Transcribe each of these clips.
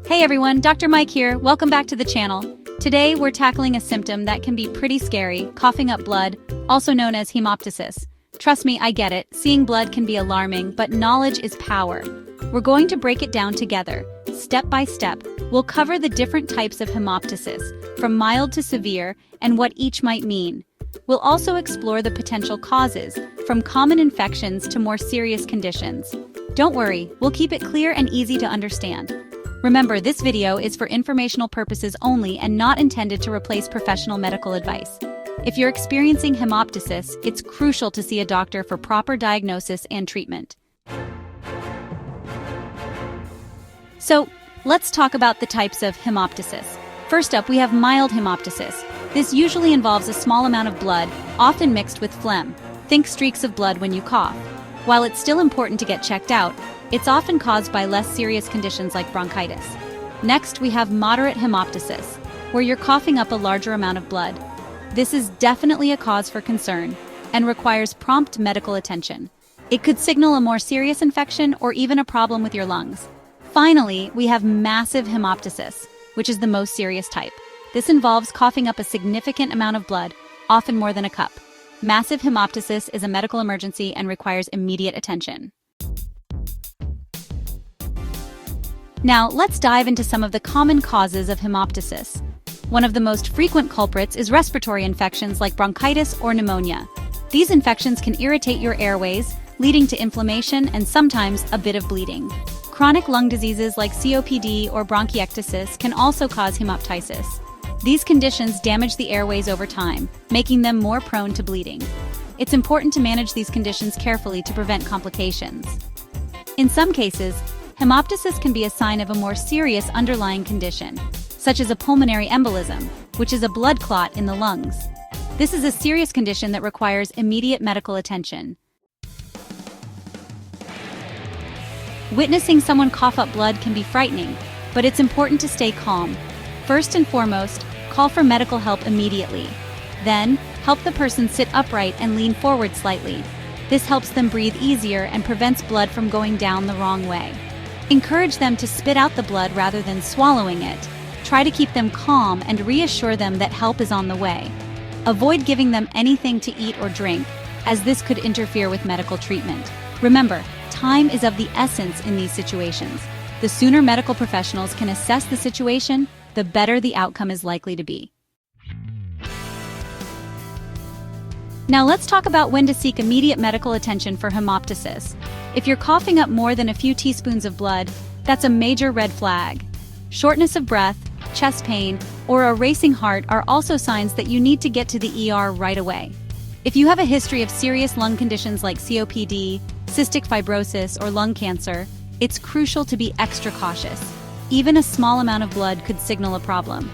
Hey everyone, Dr. Mike here. Welcome back to the channel. Today we're tackling a symptom that can be pretty scary, coughing up blood, also known as hemoptysis. Trust me, I get it. Seeing blood can be alarming, but knowledge is power. We're going to break it down together, step by step. We'll cover the different types of hemoptysis, from mild to severe, and what each might mean. We'll also explore the potential causes, from common infections to more serious conditions. Don't worry, we'll keep it clear and easy to understand. Remember, this video is for informational purposes only and not intended to replace professional medical advice. If you're experiencing hemoptysis, it's crucial to see a doctor for proper diagnosis and treatment. So, let's talk about the types of hemoptysis. First up, we have mild hemoptysis. This usually involves a small amount of blood, often mixed with phlegm. Think streaks of blood when you cough. While it's still important to get checked out, it's often caused by less serious conditions like bronchitis. Next, we have moderate hemoptysis, where you're coughing up a larger amount of blood. This is definitely a cause for concern and requires prompt medical attention. It could signal a more serious infection or even a problem with your lungs. Finally, we have massive hemoptysis, which is the most serious type. This involves coughing up a significant amount of blood, often more than a cup. Massive hemoptysis is a medical emergency and requires immediate attention. Now, let's dive into some of the common causes of hemoptysis. One of the most frequent culprits is respiratory infections like bronchitis or pneumonia. These infections can irritate your airways, leading to inflammation and sometimes a bit of bleeding. Chronic lung diseases like COPD or bronchiectasis can also cause hemoptysis. These conditions damage the airways over time, making them more prone to bleeding. It's important to manage these conditions carefully to prevent complications. In some cases, hemoptysis can be a sign of a more serious underlying condition, such as a pulmonary embolism, which is a blood clot in the lungs. This is a serious condition that requires immediate medical attention. Witnessing someone cough up blood can be frightening, but it's important to stay calm. First and foremost, call for medical help immediately. Then, help the person sit upright and lean forward slightly. This helps them breathe easier and prevents blood from going down the wrong way. Encourage them to spit out the blood rather than swallowing it. Try to keep them calm and reassure them that help is on the way. Avoid giving them anything to eat or drink, as this could interfere with medical treatment. Remember, time is of the essence in these situations. The sooner medical professionals can assess the situation, the better the outcome is likely to be. Now let's talk about when to seek immediate medical attention for hemoptysis. If you're coughing up more than a few teaspoons of blood, that's a major red flag. Shortness of breath, chest pain, or a racing heart are also signs that you need to get to the ER right away. If you have a history of serious lung conditions like COPD, cystic fibrosis, or lung cancer, it's crucial to be extra cautious. Even a small amount of blood could signal a problem.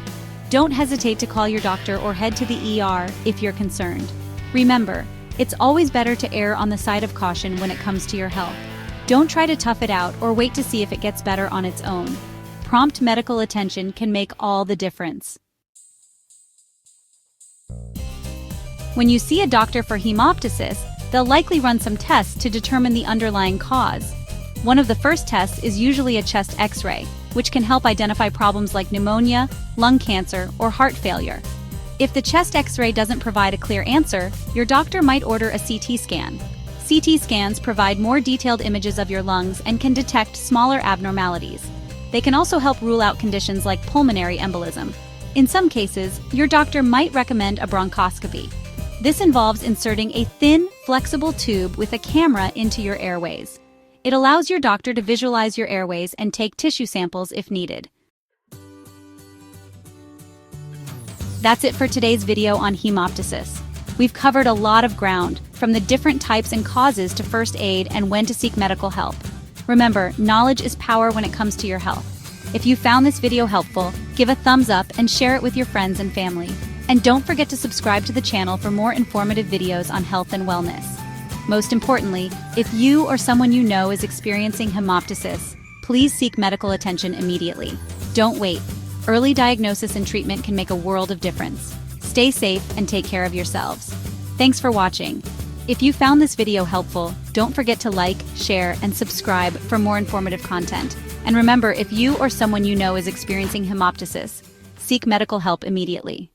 Don't hesitate to call your doctor or head to the ER if you're concerned. Remember, it's always better to err on the side of caution when it comes to your health. Don't try to tough it out or wait to see if it gets better on its own. Prompt medical attention can make all the difference. When you see a doctor for hemoptysis, they'll likely run some tests to determine the underlying cause. One of the first tests is usually a chest X-ray, which can help identify problems like pneumonia, lung cancer, or heart failure. If the chest X-ray doesn't provide a clear answer, your doctor might order a CT scan. CT scans provide more detailed images of your lungs and can detect smaller abnormalities. They can also help rule out conditions like pulmonary embolism. In some cases, your doctor might recommend a bronchoscopy. This involves inserting a thin, flexible tube with a camera into your airways. It allows your doctor to visualize your airways and take tissue samples if needed. That's it for today's video on hemoptysis. We've covered a lot of ground, from the different types and causes to first aid and when to seek medical help. Remember, knowledge is power when it comes to your health. If you found this video helpful, give a thumbs up and share it with your friends and family. And don't forget to subscribe to the channel for more informative videos on health and wellness. Most importantly, if you or someone you know is experiencing hemoptysis, please seek medical attention immediately. Don't wait. Early diagnosis and treatment can make a world of difference. Stay safe and take care of yourselves. Thanks for watching. If you found this video helpful, don't forget to like, share, and subscribe for more informative content. And remember, if you or someone you know is experiencing hemoptysis, seek medical help immediately.